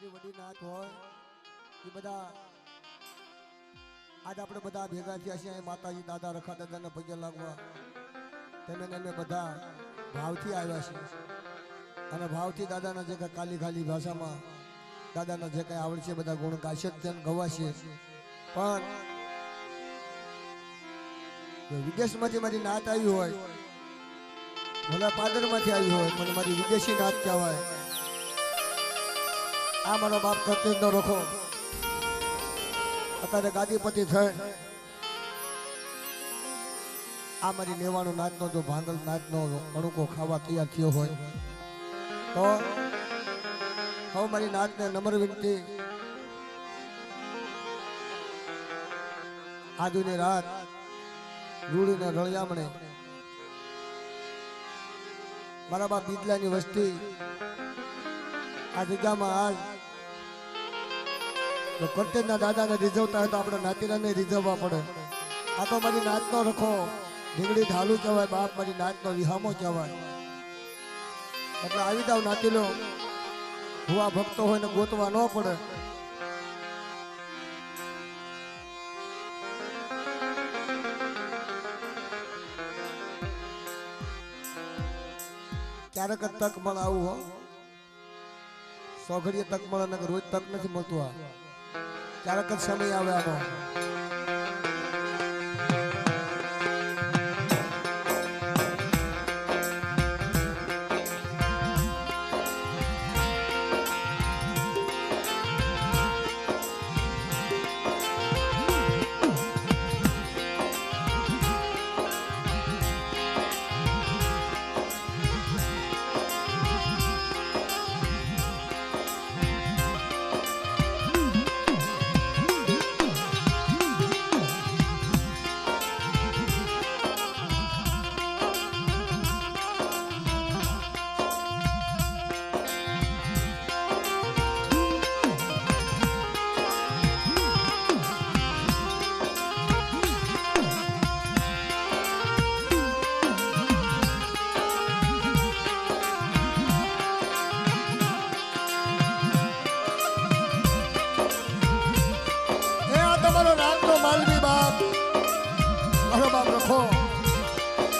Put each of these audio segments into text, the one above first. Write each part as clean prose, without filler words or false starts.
મારી વડી નાત હોય એ બધા આજ આપણે બધા ભેગા થયા છીએ અહીં માતાજી દાદા રખા દાદાને પગે લાગવા તેને અમે બધા ભાવથી આવ્યા છીએ અને ભાવથી દાદાના જે કંઈ કાલી ખાલી ભાષામાં દાદાના જે કંઈ આવડશે બધા ગુણ ગાશે તેમ ગવાશે પણ વિદેશમાંથી મારી નાત આવી હોય ભલા પાદરમાંથી આવી હોય મને મારી વિદેશી નાત કહેવાય આ મારો બાપ કરતે ન રખો અત્યારે ગાદીપતિ થઈ આ મારી નેવાણું નાચનો જો ભાંગલ નાચનો અણુકો ખાવા તૈયાર થયો હોય તો હવે મારી નાચને નમ્ર વિનંતી આજુની રાત રૂડીને રળિયામણે મારા બાપ બીજલાની વસ્તી આ જગ્યામાં આજ તો કરતેજના દાદાને રીઝવતા હોય તો આપણે નાતીરાને રીઝવવા પડે આ તો મારી નાચનો રખો ઢીંગડી ઢાલુ કહેવાય બાપ મારી નાચનો વિહામો કહેવાય એટલે આવી જાવ નાતીલો ભુવા ભક્તો હોય ને ગોતવા ન પડે ક્યારેક જ તક મળે આવું હો સોઘડીએ તક મળે ને રોજ તક નથી મળતું આ ક્યારેક જ સમય આવે આનો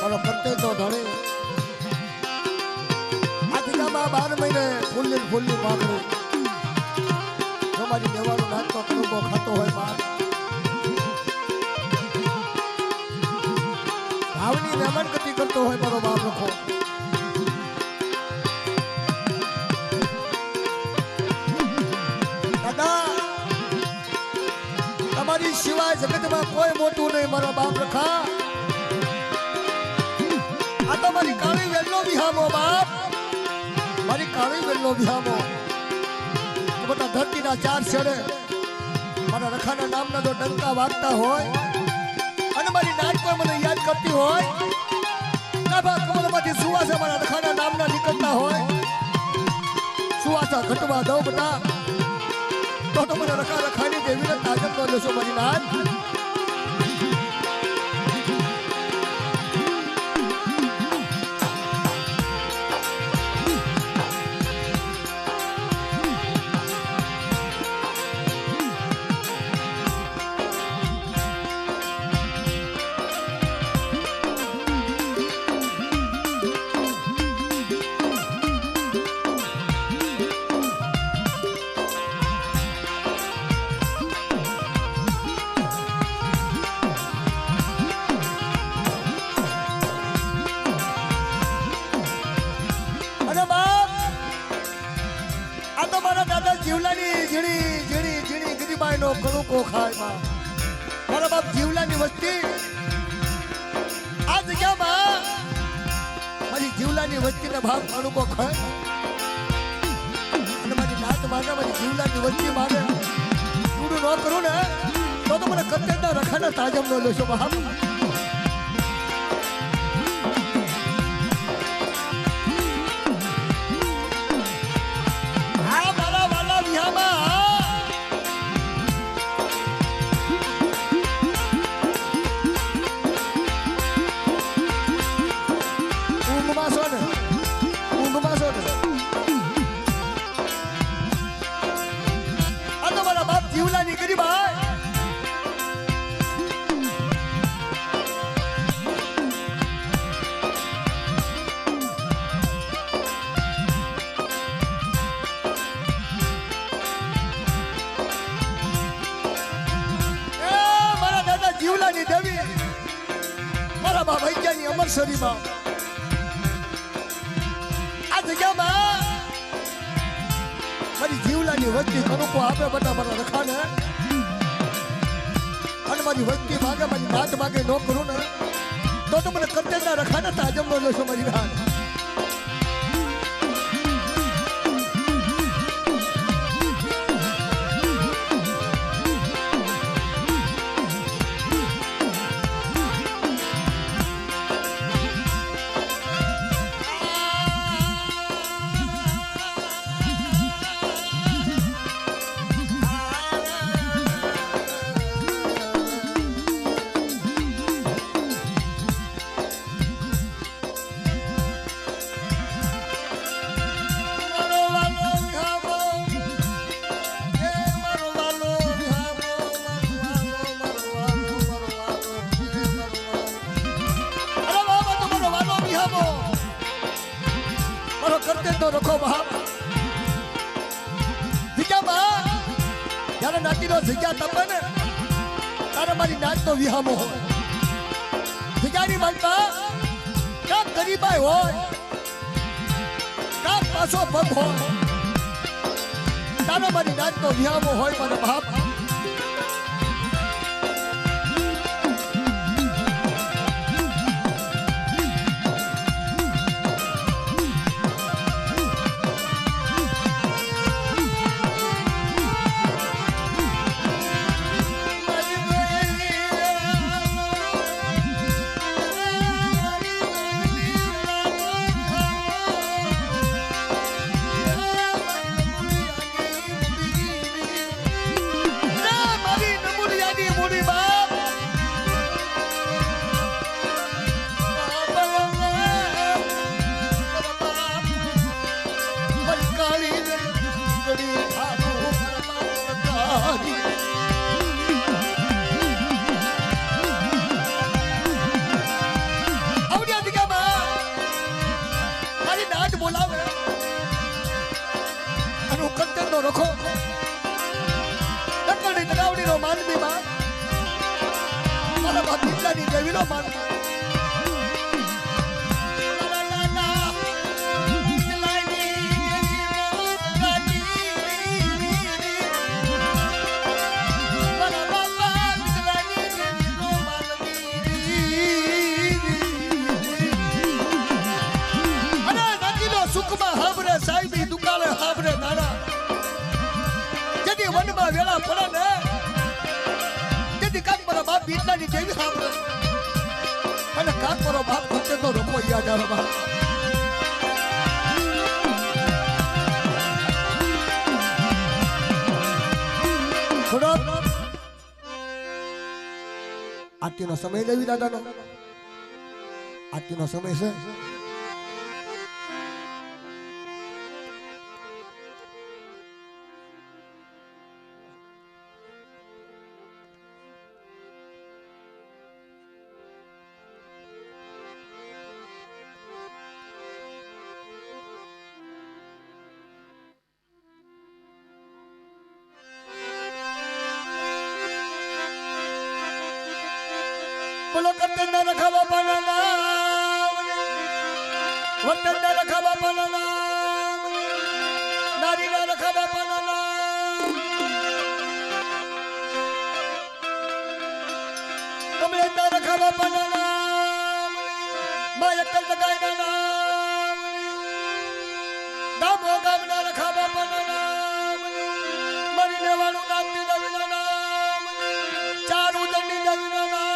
મારો કરતે તો ધણી આ જગ્યામાં 12 મહિને ફૂલની પાકડી તમારી દેવાનું નાચતો કડુકો ખાતો હોય બાપ ભાવની મહેમાન ગતિ કરતો હોય મારો બાપ રખો દાદા તમારી સિવાય જગતમાં કોઈ મોટું નહીં મારો બાપ રખા આ તો મારી કાળી વેલનો વિહામો બાપ મારી કાળી વેલનો વિહામો બધા ધરતીના 4 છેડે મારા રખાના નામના જો ડંકા વાગતા હોય અને મારી નાચ કોઈ મને યાદ કરતી હોય કાબા કમલમાંથી સુવાસા મારા રખાના નામના નીકળતા હોય સુવાસા ઘટવા દઉં બધા તો મને રખાની દેવીને તાજબ ન લેશો મારી નાચ કડુકો ખાય મારા બાપ જીવલાની વસ્તી આ જગ્યામાં મારી જીવલાની વસ્તીને ભાગ કડુકો ખાય અને મારી નાત માગે મારી જીવલાની વસ્તી માગે પૂરું ન કરું ને તો મને કરતેજના રખાના તાજમ ન લેશો બાપ આ મારા વાલા વિહામાં જીવલાની કરી ભાઈ મારા દાદા જીવલાની દેવી મારા બા વૈજ્ઞાની અમરસરીમાં આ જગ્યામાં મારી જીવલાની વસ્તી કનુકો આપે બધા મારા રખાને અને મારી વસ્તી માગે મારી નાત માગે ન કરું ને તો મને કરતેજના રખાને તાજમ નો લેશો મારી રાત રખો બાપ જગ્યામાં જ્યારે નાતીનો જગ્યા તપે ને ત્યારે મારી નાચનો વિહામો હોય જગ્યાની માનતા કાંક ગરીબાઈ હોય કાંક પાછો પગ હોય ત્યારે મારી નાચનો વિહામો હોય મારા બાપ રખો નકલની તગાવડીનો માનવી માં મારા બાપ દીકરાની દેવીનો માનવી સુખમાં હાબરે સાહેબી દુકાળે હાબરે નાના વનમાં વેળા પડે ને તેથી કાંક મારા બાપ બીટલાની જેવી સાંભળે અને કાંક મારો બાપ વચ્ચે તો રોકો યાદ આવે બાપ આરતીનો સમય લેવી દાદાનો આરતીનો સમય છે બોલો કરતેજના રખા બાપાના નામ વતનના રખા બાપાના નામ નારીના રખા બાપાના નામ કમલેશના રખા બાપાના નામ મા અક્કલ જગાઈના નામ દામો ગામના રખા બાપાના નામ મરી લેવાનું નામ દેવીના નામ ચાર ઉદરની દેવીના નામ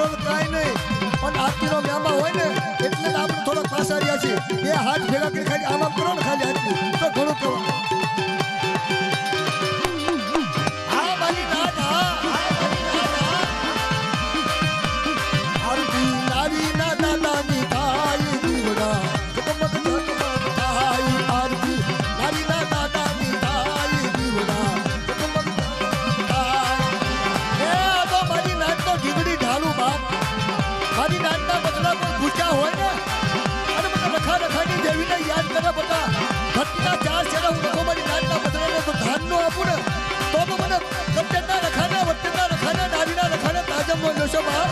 કરો કાંઈ નહીં પણ આરતીનો મેમા હોય ને એટલે જ આપણે થોડોક પાછાડ્યા છીએ બે હાથ ભેગા કરી ખાલી આમ કરો ને ખાલી આટલું તો ઘણું કહેવાય હા મારી દાદા આરતી નારી ના દાદાની થાય દીવડા જગમગ જગમગ થાય આરતી નારી ના દાદાની થાય દીવડા જગમગ જગમગ થાય એ તો મારી નાચનો ઢીંગડી ઢાલું બાપ મારી નાચના બદલા કોઈ ભૂચા હોય ને અને મને રખાની દેવીને યાદ કરે બધા ભક્તિના ચાર છેડા હું લખો મારી નાચના બદલાને તો ધાનનો આપું ને તો મને કપ્ટેનના રખાના વટ્ટેના રખાના નારીના રખાના તાજમનો જોશો બાપ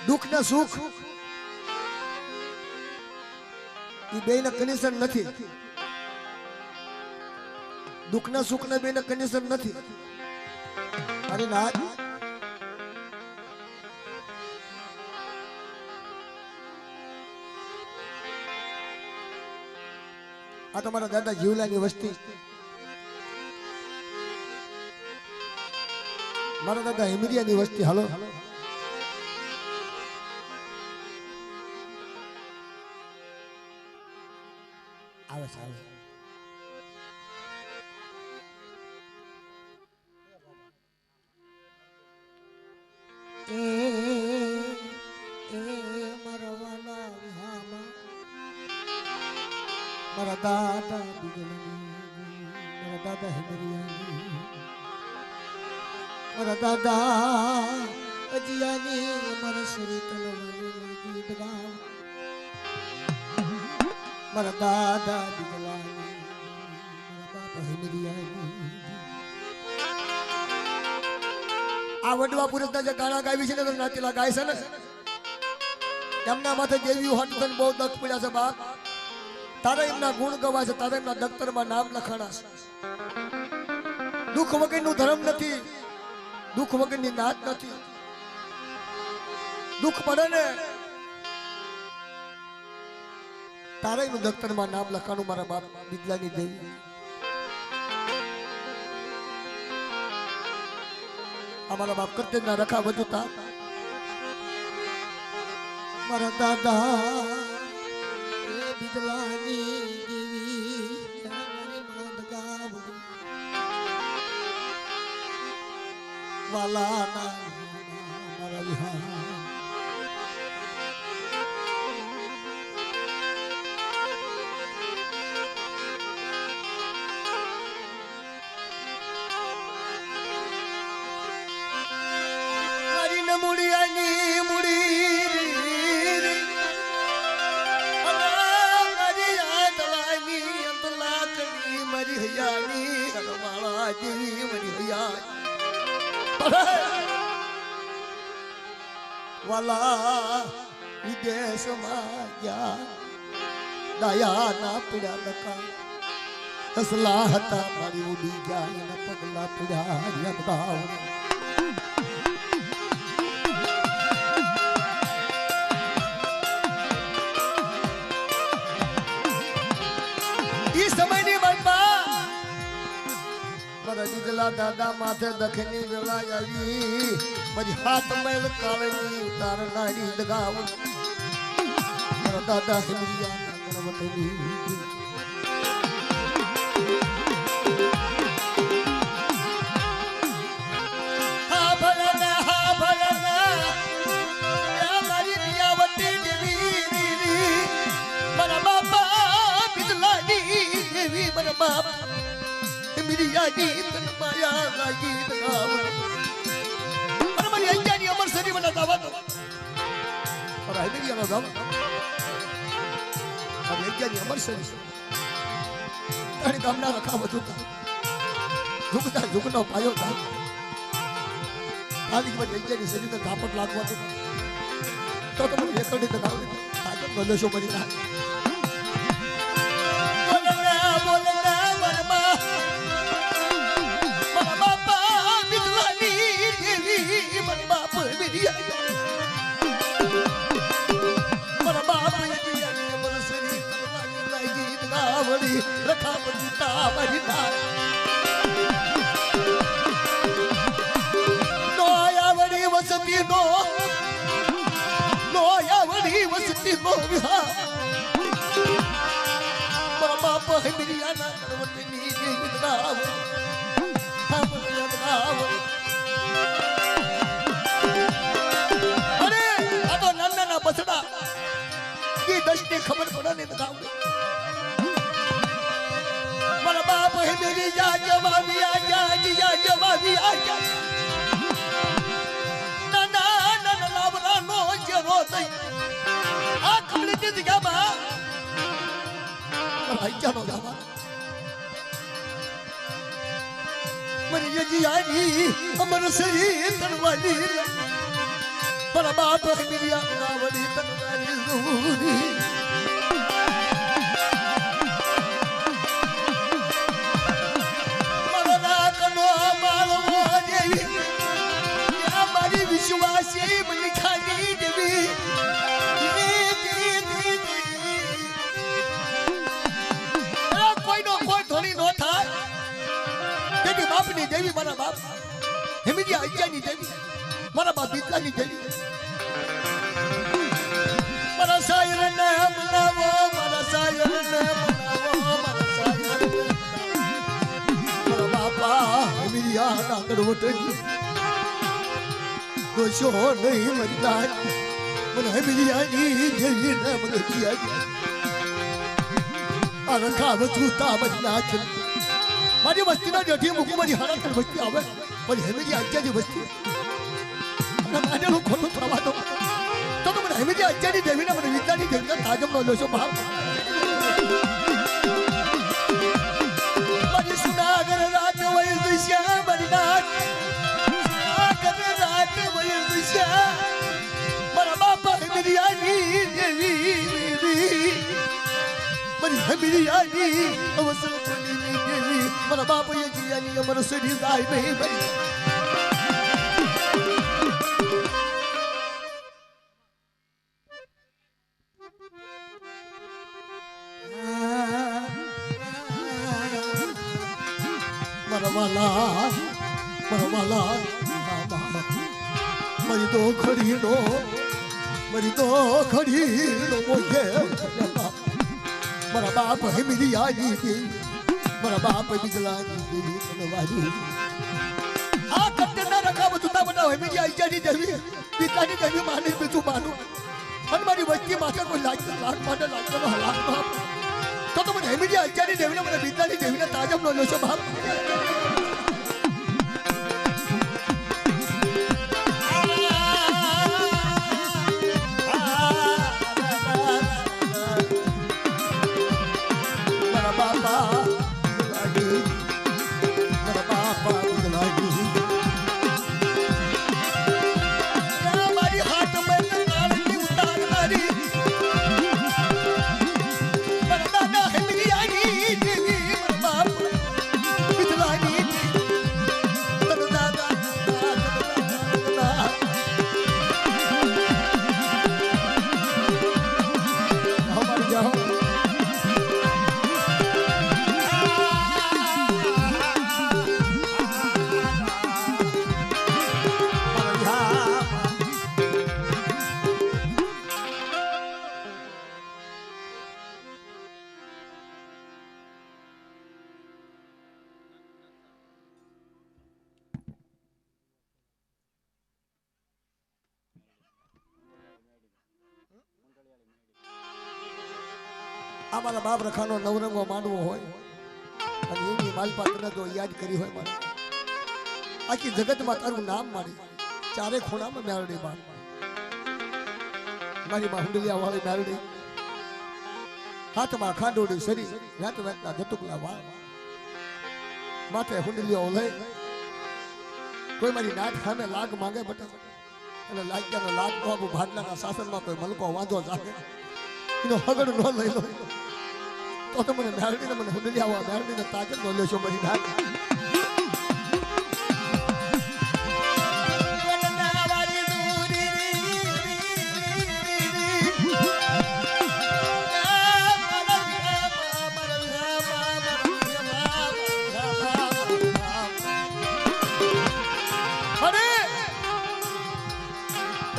દુઃખના સુખ એ બેયના કન્ડિશન નથી દુઃખના સુખના બેયના કન્ડિશન નથી અરે ના આ તમારા દાદા જીવલાની વસ્તી મારા દાદા હિમરિયાની વસ્તી હાલો આવે આવે મારા દાદા મારા દાદા હિમરિયાની મારા દાદા અજિયાની મારા શ્રી તલવાની ગીત ગાવ મારા દાદા બિગલાની મારા બાપા હિમરિયાની આ વડવા પુરુષના જે ગાણા ગાવી છે ને તો નાચેલા ગાય છે ને એમના માથે જેવી હંતન બહુ દખ પડ્યા છે બાપ તારે એમના ગુણ ગવા છે તારે એમના દફતરમાં નામ લખાણા છે દુઃખ વગરનું ધર્મ નથી દુઃખ વગરની નાત નથી દુઃખ પડે ને તારાયનું દફતરમાં નામ લખાણું મારા બાપ બિદલાની દેવી. અમારા બાપ કરતેજના રખા વધુતા મારા દાદા બિદલાની દેવી વાલા મારા વિહાર મુડિયાની મુડી મારી આદલાની અંતલાકડી મારી હૈયાની હરવાળા જેવી મારી હૈયા વાલા વિદેશમાં ગયા દયા ના પીડા લખા હસલા હતા મારી ઉડી ગયા એના પગલા પીડા યમદાવ બિદલા દાદા માથે દખની વેળા આવી મારી હાથ મેલ કાળની ઉતારનારી લગાવ મારા દાદા હિમરિયા ગણવતની હા ભલના મારી દિયાવતી દેવી મારા બાપા બિદલાની દેવી મારા બાપ मेरी यादी तन माया लागी बनाव अरे मेरी अंजानी अमर सरी बना दावा तो और आई मेरी अमर दावा और अंजानी अमर सरी अरे कामना रखा बतूता झुकना पायो था आदि के बाद अंजानी सरी तो धापट लागवा तो मुझे एकड़ी तो दाव ताकत बोले शो बनी ना बोलना वर्मा रखा बंदा मरिना नो आयावड़ी वसती नो आयावड़ी वसती नो विहा बाबा पहमिया ना करवतनी विदनाव हम विदनाव अरे अतो नन्ना ना बसड़ा ये दशने खबर पड़ा ने बताओ मेरा बाप है मेरी जा जवाबी आ जा जिया जवाबी आ जा ना ना ना ना लावरा नो जरो तई आ कमले दी दिया बा भाई जानो जावा मेरी ये जियानी अमर सरी तनवाली मेरा बाप है मेरी अमरावली तनवाली जरूरी विश्वासी मन खानी देवी कोई नो कोई थोड़ी नो था तेरी बाप नी देवी मारा बाप हेमिदी आज्ञा नी देवी मारा बाप बिदला नी देवी मारा सायर ने मनावो मारा सायर ने मनावो मारा सायर ने मारा बापा हेमिदी आना करवटे शो नहीं मरता मन बिरयानी देवी ने मन किया अरे खाव तूता बजना चल मारी वस्ती ना जठी मुकु मारी हारा कर वस्ती आवे पर हेमेरी आज्ञा जी वस्ती अरे माने लो खोटो प्रवा दो तो मन हेमेरी आज्ञा जी देवी ने मन विद्यानी देवी का ताजम नो लोशो बाप मारी सुना अगर रात वही दिशा बरना मेरा बापा बिरयानी देवी बिरयानी अवसर देवी मेरा बाप ये जियानी अमर सरी दाई नहीं बनी મરવાલા મરવાલા મરી તો ખડીનો મોયે મારા બાપ હે મિલી આજી મારા બાપ બિજલાની દેવી તનવારી આ કટ્ટે ના રખા બધું બતા હે મિલી આજી દેવી પિતાની દેવી માની બીજું માનું અને મારી વસ્તી માથે કોઈ લાખ માટે લાખનો હલાક તો મને હે મિલી આજી દેવીને મને પિતાની દેવીને તાજમ નો લો છો બાપ અમારા બાપ રખાનો નવરંગો માંડવો હોય અને એની માલપા તને તો યાદ કરી હોય મારે આખી જગતમાં તારું નામ મારી ચારે ખૂણામાં મેરડી બાપ મારી માં હુંડલિયા વાળી મેરડી હાથમાં ખાંડોડી સરી રાત રાતના ધતુકલા વાળ માથે હુંડલિયો લઈ કોઈ મારી નાટ સામે લાગ માંગે બટા અને લાગ્યાનો લાગ બાબુ ભાડલાના શાસનમાં કોઈ મલકો વાંધો જાગે એનો હગડ ન લઈ લો તો મને મેરડીને મને હુંડલિયા મેરડીને તાજર નો લેશો મારી નાટ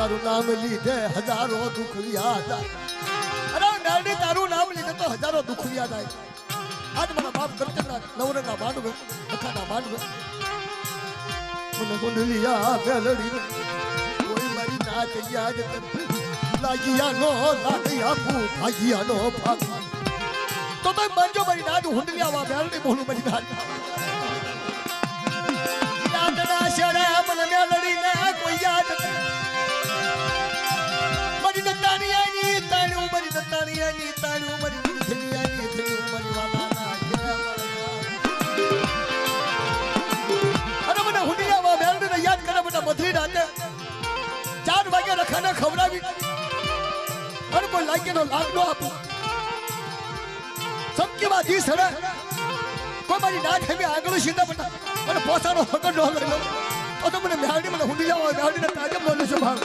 તારું નામ લીધે હજારો દુઃખ યાદ અરે મેરડી તારું નામ લીધે તો હજારો દુઃખ યાદ આય આજ મારા બાપ કરતના નવરંગા માંડવે અખાના માંડવે મને ગુંડલિયા મેલડી કોઈ મારી નાચ યાદ લાગિયા નો લાગિયા પુ ભાગિયા નો ભાગ તો મંજો મારી નાચ હુંડલિયા મેલડી બોલું મારી નાચ નાચના શરે મને મેલડી ને કોઈ યાદ મરી દત્તાણીયાની તાણું મરી દત્તાણીયાની તાણું મરી દત્તાણીયાની થયું મરી વાલાના અરે મને હુંડિયામાં મેલડીને યાદ કરે બેટા મધરી રાતે 4 વાગે રખાને ખવડાવી અને કોઈ લાગ્યાનો લાગ નો આપું સબકીમાં દી સડે કોઈ મારી નાચ હેવી આગળ સીધા બેટા અને પોસાનો હકર નો લઈ લો તો મને મેલડી મને હુંડિયામાં મેલડીને તાજમ બોલે છે ભાવ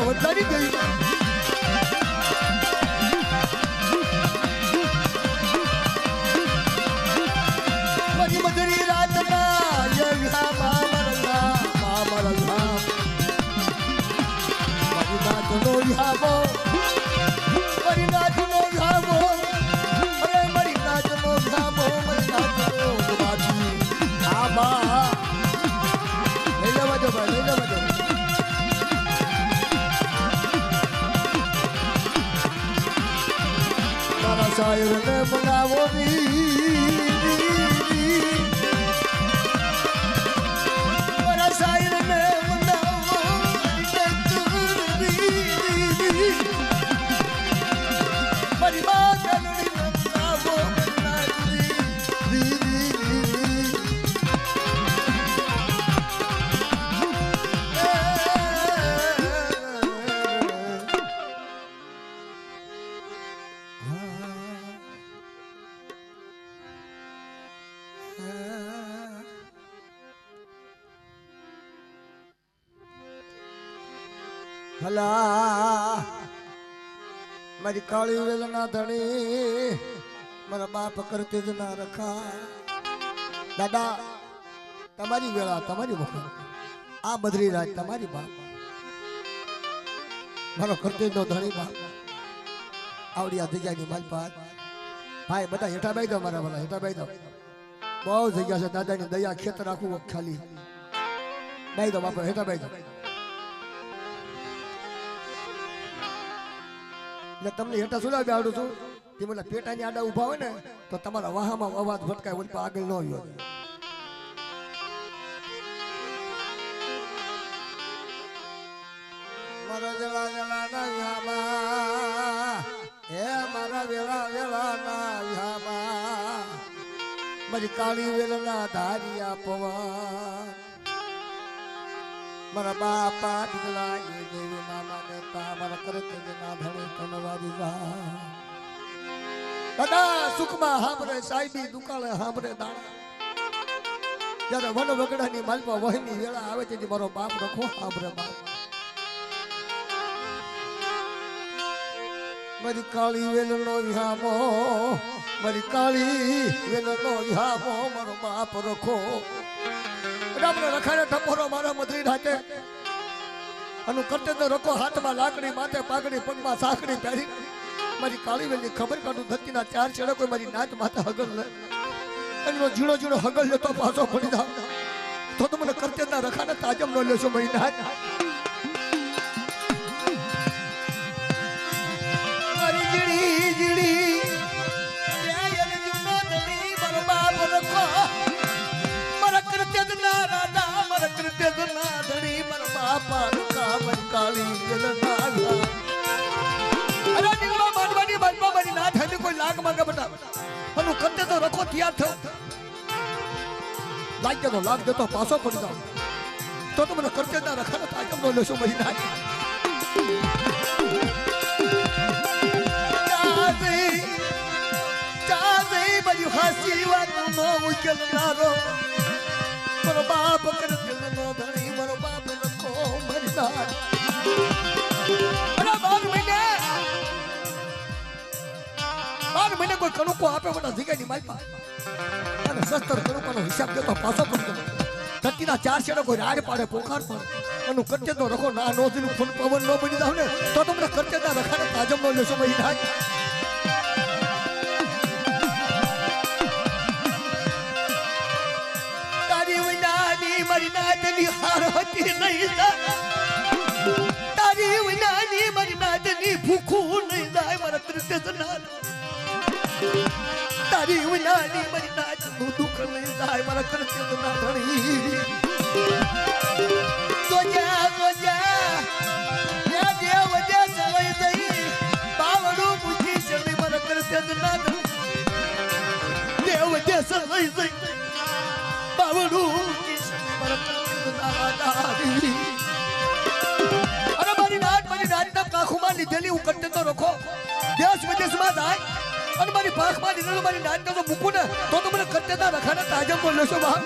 વધારી ગઈ મરી મધરી રાતમાં યગા મામરલા મામરલા મરી નાચનો યાવો મરી નાચનો યાવો અરે મરી નાચનો યાવો મરી નાચનો બાજી આબા લઈ લેવા જો ભાઈ લઈ લેવા જો શાયર ને બનાવો મારા શાયર ને બનાવો મારી બાગલડી બનાવો ભલા મારી કાળી વેલના ધણી મારા બાપ કરતે જ ના રખા દાદા તમારી વેળા તમારી વખત આ બદરી રાત તમારી બાપ મારો કરતે નો ધણી બાપ આવડી આ જગ્યાની મારી પાસ ભાઈ બધા હેઠા બેસી દો મારા ભલા હેઠા બેસી દો બહુ જગ્યા છે દાદાની દયા ખેતર આખું ખાલી બેસી દો બાપા હેઠા બેસી દો એટલે તમને હેઠા સુલાવી આવડું છું તે મને પેટાની આડા ઊભા હોય ને તો તમારા વાહામાં અવાજ ભટકાય ઓલી આગળ ન આવ્યો મારા વેલા વેલા ના વિહામાં હે મારા વેલા વેલા ના વિહામાં મારી કાળી વેલના ધારિયા પવન મારા બાપા દીકલા એ દેવી મામા નેતા મારા કરતે ના ધણે તનવાદી જા દાદા સુખમાં હાંભરે સાહેબી દુકાળે હાંભરે દાણા જ્યારે વન વગડાની માલમાં વહીની વેળા આવે છે મારો બાપ રખો હાંભરે બાપ મારી કાળી વેલનો વિહામો મારી કાળી વેલનો વિહામો મારો બાપ રખો આપણે રખાને ટપોરો મારા મધરી ઢાકે અનુ કરતે તો રખો હાથમાં લાકડી માથે પાઘડી પગમાં સાંકડી પહેરી મારી કાળી વેલની ખબર કાઢું ધરતીના ચાર છેડે કોઈ મારી નાચ માથે હગલ લે એનો ઝીણો ઝીણો હગલ લેતો પાછો પડી જાવ તો મને કરતે ના રખાને તાજમ નો લેશો મારી નાચ મારી જીડી જીડી મારો બાપ રખો મારા કરતે ના રાધા મારા કરતે ના ધણી મારા બાપા રખા મારી કાળી વેલના અરે નીકળો માનવાની બાજમાં મારી ના થાય કોઈ લાગ માંગે બટા અનુ કરતે તો રખો તૈયાર થયો લાગ દેતો પાછો પડી જાવ તો મને કરતે ના રખાને તાજમ નો લેશો મારી ના ચાલે મારી હાસી વાત નો ઉકેલનારો મારો બાપ કરતે નો ધણી મારો બાપ રખો મારી ના મને કોઈ કણુકો આપે મને જગ્યાની માલપા અને સસ્તર કણુકોનો હિસાબ દેતો પાછો પડતો ધરતીના ચાર છેડે કોઈ રાડ પાડે પોખાર પડે એનું કરતે તો રખો ના નોંધનું ફૂલ પવન ન બની જાવ ને તો તમને કરતે ના રખાને તાજમ નો લેશો મહી નાખ તારી વિનાની મારી નાદની હાર હતી નહીં તારી વિનાની મારી નાદની ભૂખું નહીં જાય મારા કરતે ના તારી વિનાની મારી નાચનું દુઃખ નહીં જાય મારા કરતે ના ધણી તો જા દેવ જે સવાઈ દઈ બાવડું પૂછી ચડી મારા કરતે ના ધણી દેવ જે સવાઈ દઈ બાવડું પૂછી ચડી મારા કરતે ના ધણી અરે મારી નાચના કાખુમાં લીધેલી હું કરતે તો રખો દેશ વિદેશમાં જાય અને મારી પાખમાં લીધેલું મારી નાચ તો મૂકું ને તો મને કરતે ના રખાને તાજમ બોલ લેશો બા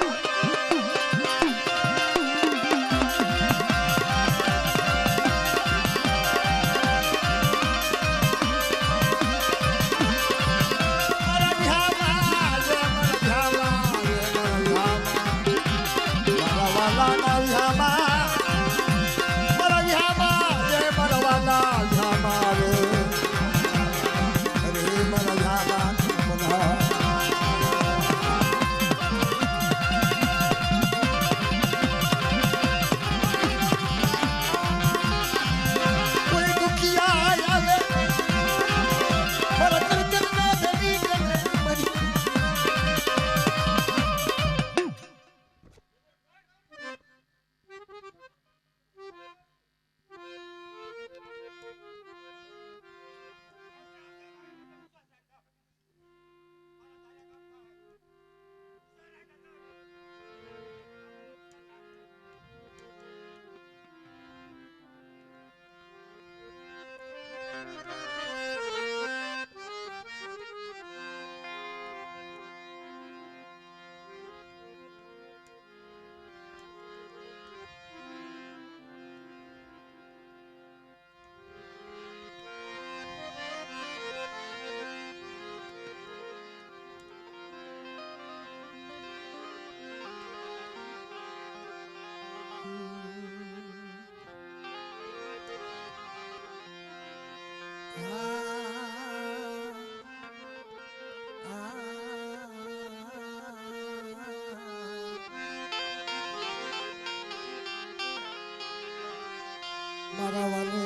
મારા વાલે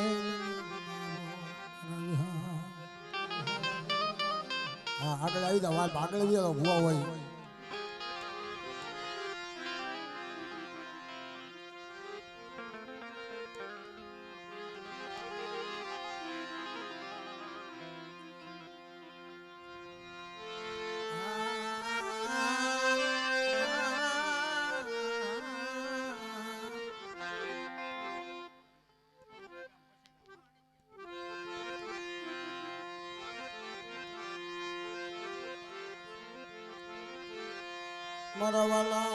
હા આગળ આવી જાવ આગળ આવી જાવ ભૂવા હોય મારા વાલા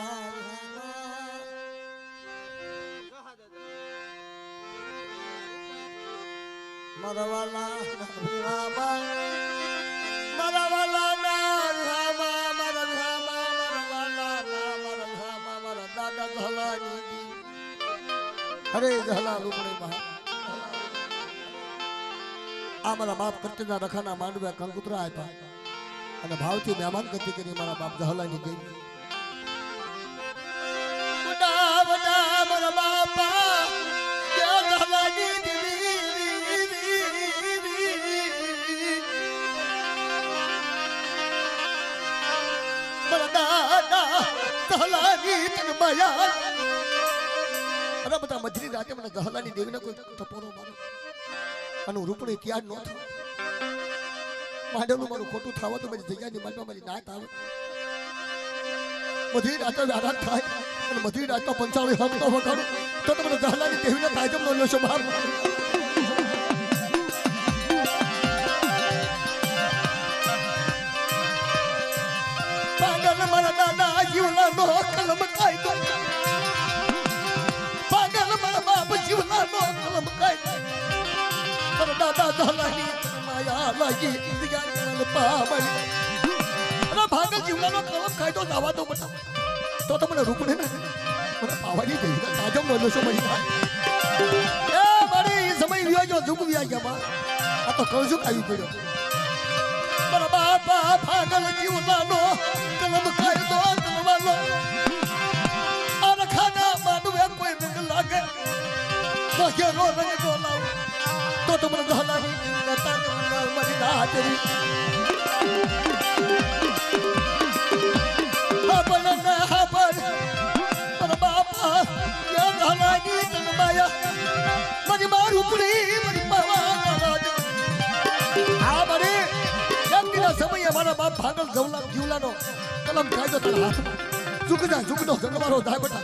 મારા વાલા મારા વાલા મારા દાદા ઝલાની અરે ઝલા રૂપણી બા આ મારા બાપ કરતના રખાના માંડવ્યા કંકુતરા આપ્યા અને ભાવથી મહેમાન ગતિ કરી મારા બાપ ઝલાની ગઈ મારા બાપા બધા મજરી રાતે મને દહલાની દેવીને કોઈ ટપોરો મારો અને રૂપણી ત્યાર ન થયો માંડવનું મારું ખોટું થવા તો મારી જગ્યાની માનમાં મારી નાત આવે મધુરી રાતે આરાધ થાય અને મધુરી રાતમાં પંચાળી હક ન વગાડું તો તમને દહલાની દેવીને તાજમ નો લેશો બહાર પાગલ મારા દાદા જીવલા નો કલમ કાયદો પાગલ મારા બાપ જીવલા નો કલમ કાયદો મારા દાદા દહલાની માયા લાગી દિયા પામલી અરે ભાગલ જીવલાનો કલમ કાયદો દાવા તો બતા તો તમને રૂપણે ને મને પાવાની દેવી તાજમ નો લેશો મળી થાય એ મારી સમય વિયો જુગ વિયા ગયા આ તો કળજુ આવી પડ્યો મારા બાપા ભાગલ જીવલાનો કલમ કાયદો તલવાલો આ ખાના માનવે કોઈ રંગ લાગે તો કેરો રંગ ડોલાવ તો તમને દહલાની તાજમ મારી હાજરી સમય મારા બાપ ભાગલ જીવલાનો કલમ કાયદો તારા હાથમાં ઝુકડો જંગવારો થાય બેટા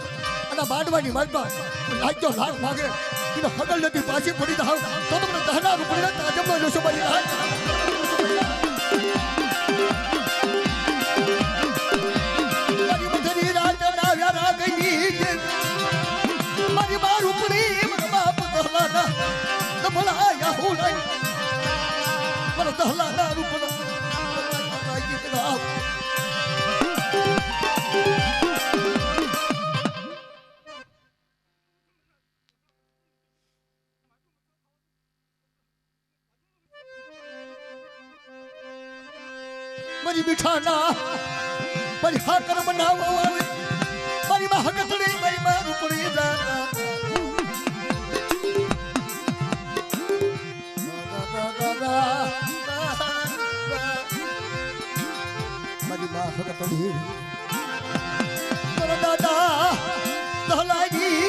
અને બાંધવાની માગમાં લાગ્યો લાખ માગે એને હગલ નથી પાછી પડી જાવ તો તમને દહના રૂપડી તાજમનો લેશો બની મારી બાર ઉપડી મારા બાપ દહલાના ભલાયા હોલાય મારા દહલાના રૂપડા મારી મીઠાના મારી હાકર બનાવવા આવે મારી માં હકતડી મારી માં રૂપડી જાના મારી માં હકતડી મારા દાદા દહલાની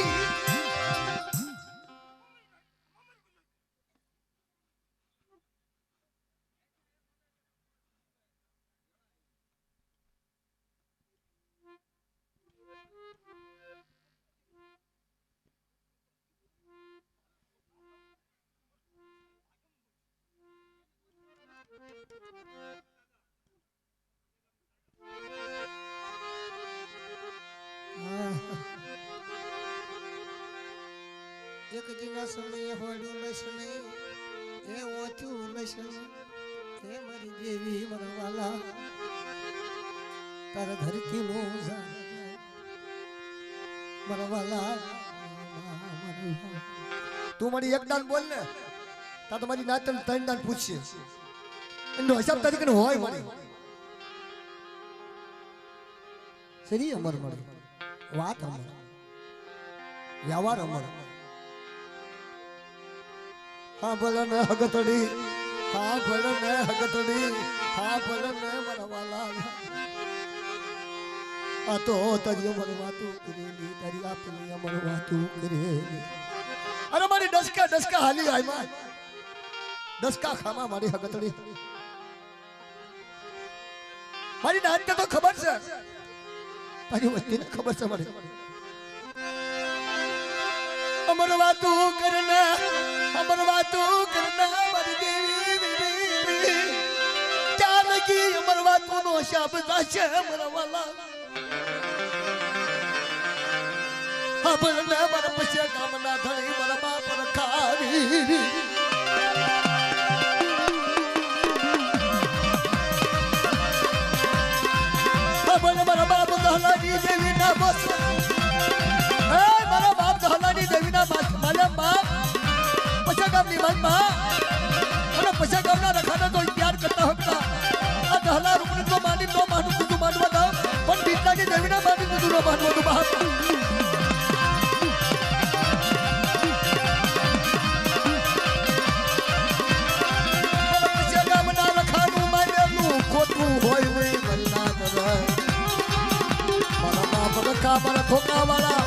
એક જીના સમયે હોડું લસને એ ઓછું લસન એ મારી દેવી મારા વાલા તારા ધરતી નો મારા વાલા તું મારી એક દાન બોલ ને તા તમારી નાત ત્રણ દાન પૂછશે એનો હિસાબ તરીકે હોય મારી સરી અમર મળી વાત અમર વ્યવહાર અમર હા ભલે ને હગતડી હા ભલે ને હગતડી હા ભલે ને મરવાલા આ તો તારી અમર વાતું કરેલી તારી આપની અમર વાતું કરેલી અરે મારી ડસકા હાલી આય માં ડસકા ખામા મારી હગતડી મારી નાત તો ખબર છે તારી વસ્તીને ખબર છે મારી અમર વાતું કરના મારી દેવી ચાલકી અમર વાતું નો શાબ જાશે મારા વાલા ખબર ને મારા પછી કામ ના ધણી મારા બાપ રખાવી ખબર મારા બાપ દહલાની દેવી ના બસ હે મારા બાપ દહલાની દેવી ના બસ મારા બાપ પછી કામની મનમાં અને પછી કામના રખાના તો પ્યાર કરતા હતા આ દહલા રૂપને તો માની તો માનું તું માનવા દો પણ બીજલાની દેવી ના માની તું ન માનવા દો બાપ હોય વે ગલ્લા કરે મારા બાપ રખા મારા ઠોકા વાળા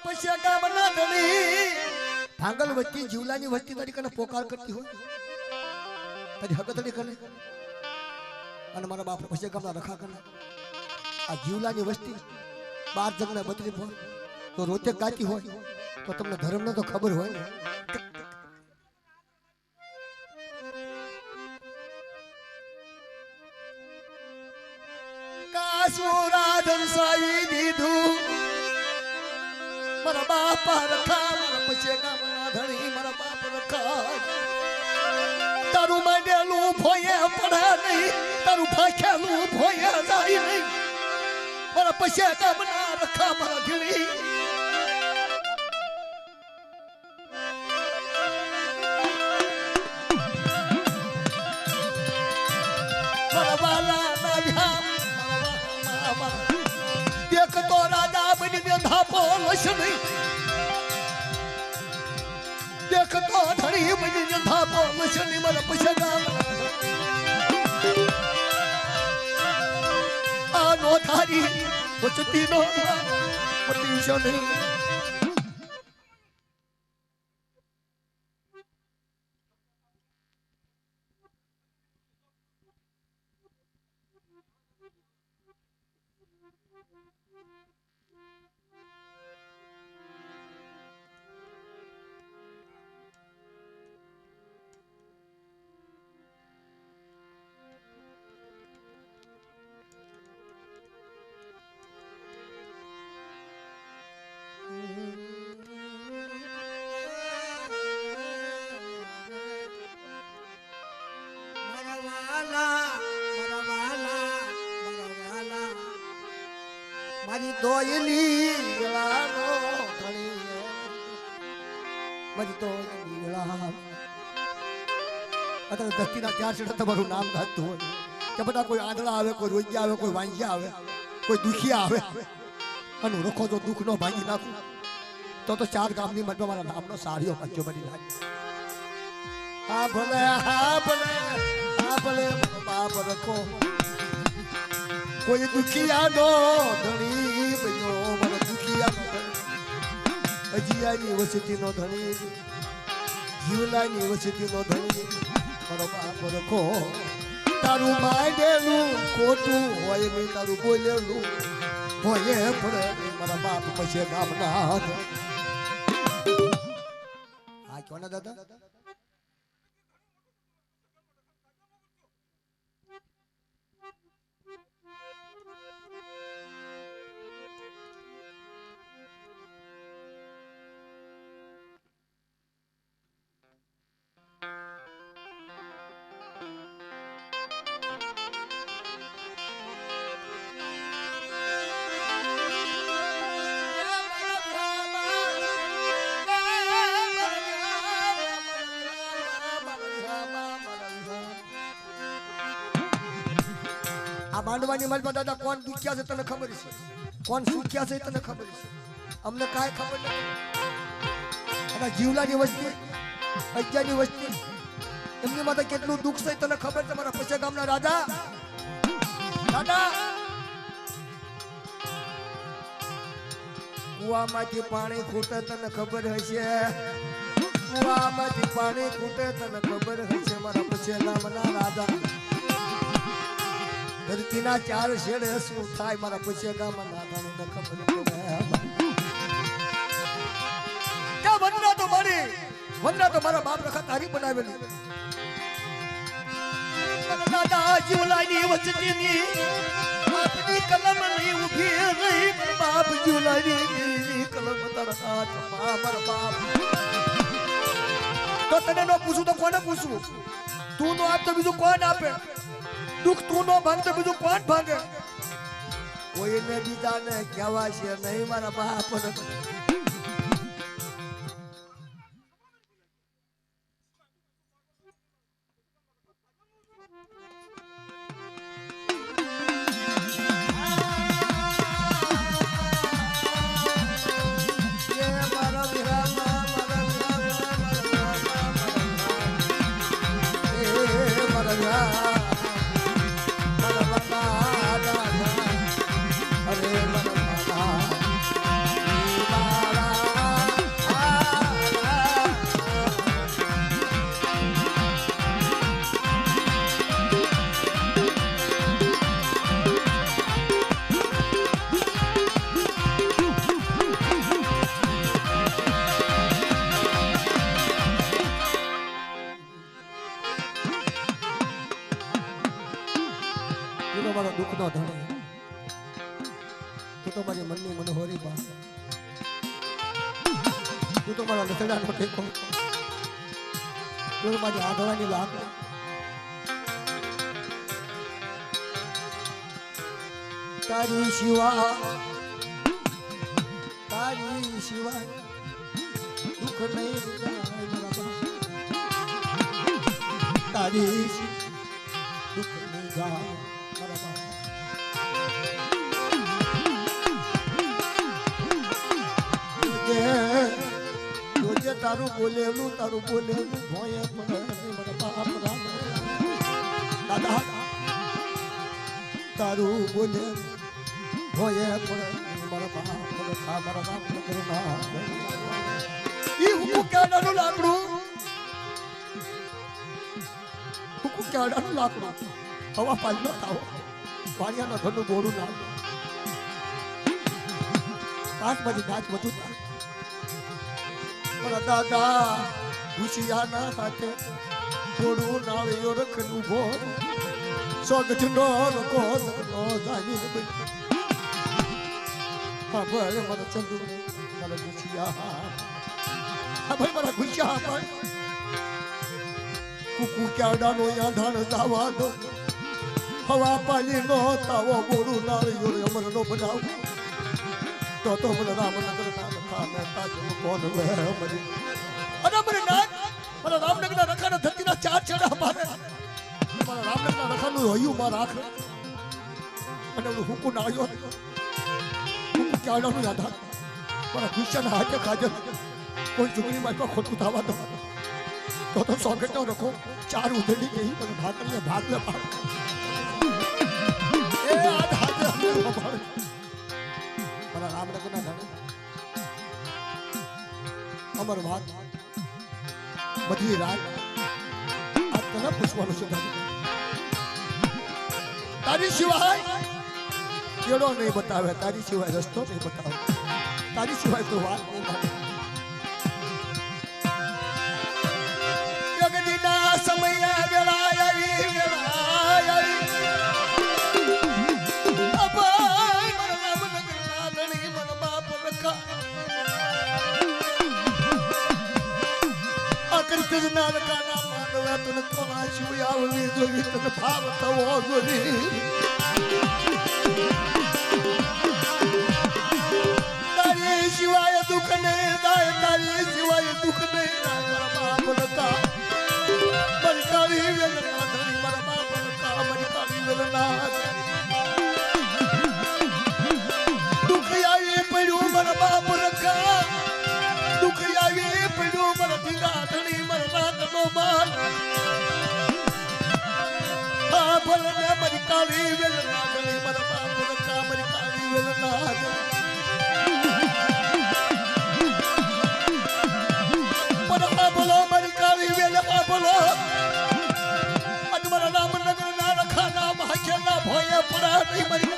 પૈસા કામ ના ધણી ભાંગલ વસ્તી જીવલાની વસ્તી તરીકે પોકાર કરતી હોય તારી હકતડી કરે અને મારા બાપ પૈસા કામના રખા કરે આ જીવલાની વસ્તી 12 જગના 32 હોય તો રોતે ગાતી હોય તો તમને ધર્મ ને તો ખબર હોય ને કાસુરા ધનસાઈ દીધું મારા બાપ રખા મારા પછી ગામના ધણી મારા બાપ રખા તારું માંડેલું ભોયે પડે નહીં તારું ફાંખેલું ભોયે જાય નહીં મારા પછી ગામના રખા મારા ધણી મારા વાલા ના વ્યામ દેખ તો રાજા બનીને ધાપો લસણી દેખ તો ધણી બનીને ધાપો લસણી મારા પૈસા ગામ આનો તારી વચતી નો પતિ શની મારી દોયલી વેળાનો ધણી મારી દોયલી વેળા અત્યારે ધરતીના 4 છેડા તમારું નામ ગાતું હોય કે બધા કોઈ આંધળા આવે કોઈ રોજિયા આવે કોઈ વાંજિયા આવે કોઈ દુખિયા આવે અને રખો જો દુઃખ નો ભાંગી નાખું તો 4 ગામની મધ્ય મારા નામનો સારીઓ મચ્યો બની નાખે હા ભલે બાપ રખો કોઈ દુખિયા નો ધણી બન્યો મને દુખિયા અજિયાની વસતી નો ધણી જીવલાની વસતી નો ધણી મારો બાપ રખો તારું માંડેલું ખોટું હોય નહીં તારું બોલેલું હોય પડે મારા બાપ પછી ગામના હા કોના દાદા માંડવાની માલમાં દાદા કોણ દુખ્યા છે તને ખબર છે, કોણ સુખ્યા છે તને ખબર છે, અમને કાંઈ ખબર નથી. અને જીવલાની વસ્તી, અજ્જાની વસ્તી, એમની માટે કેટલું દુઃખ છે તને ખબર છે મારા પછે ગામના રાજા? દાદા કુવામાંથી પાણી ખૂટે તને ખબર હશે, કુવામાંથી પાણી ખૂટે તને ખબર હશે મારા પછે ગામના રાજા. ધરતીના ચાર શેડે શું થાય મારા પછે ગામના રાજાને ખબર પડે. વંદના તો મારી, વંદના તો મારા બાપ રખા તારી બનાવેલી. દાદા જીવલાની વચતીની આપની કલમ નહીં ઉભી રહી, બાપ જીવલાની કલમ તારા હાથમાં મારા બાપ. તો તને નો પૂછું તો કોને પૂછવું? તું નો આપ તો બીજું કોણ આપે? દુઃખ તું નો ભાંગ તો બીજું કોણ ભાંગે? કોઈને બીજાને કહેવા છે નહીં મારા બાપ. દુઃખ નો ધણી તું તો મારી મનની મનોહરી બા, તું તો મારા લસડાનો ટેકો, તું મારી આંધળાની લાખ. તારી સિવા, તારી સિવા દુઃખ નહીં જાય મારા બા, તારી દુઃખ નહીં જાય. તારું બોલેલું ભોય બાપ રામ. દાદા તારું બોલે ભોય મારા બાપ મારા બાપ કેડાનું લાકડું, કેડાનું લાકડું હવા પાલનો થાવ વાણિયાનો ઘરનું ગોળું ના પાંચ બધી નાચ બધું થાય. મારા દાદા ઘુસિયાના હાથે થોડું નાળિયો રખનું ભો સ્વાગત નો રકો જાની હા ભાઈ મારા ચંદુ મારા ઘુસિયા, હા ભાઈ મારા ઘુસિયા ભાઈ કુકુ ક્યાડાનો યાધાણ દાવા દો હવા પાલી નો તાવો બોડું નાળિયો અમર નો બનાવ તો મને રામનગર નામ ખાને તાજ કોણ વે મરી. અને મને નામ મારા રામનગરના રખાના ધરતીના ચાર છેડા મારે, મારા રામનગરના રખાનું હયું માં રાખ. અને ઓલું હુકુ નાળ્યો હુકુ ક્યાડાનું યાધાણ મારા ગુસ્સાના હાથે ખાજર કોઈ જુગણીમાં તો ખોટું થવા દો તો સ્વાગત નો રખો ચાર ઉધડી ગઈ મને ભાગને ભાગ લે ભાગ એ આ હાથે મારા રામનગરના ધણી અમર વાત બધી રાત આ તને પૂછવાનું છે. તારી સિવાય કેળો નહીં બતાવે, તારી સિવાય રસ્તો નહીં બતાવે, તારી સિવાય કોઈ વાત નહીં માને. જગદીના સમય વેળા આવી તારી સિવાય દુઃખ નહીં દાય, તારી સિવાય દુઃખ નહીં બાપ લખા મારી કાળી વેલના ધણી મારા બાપ લખા મારી કાળી વેલના નહીં મારી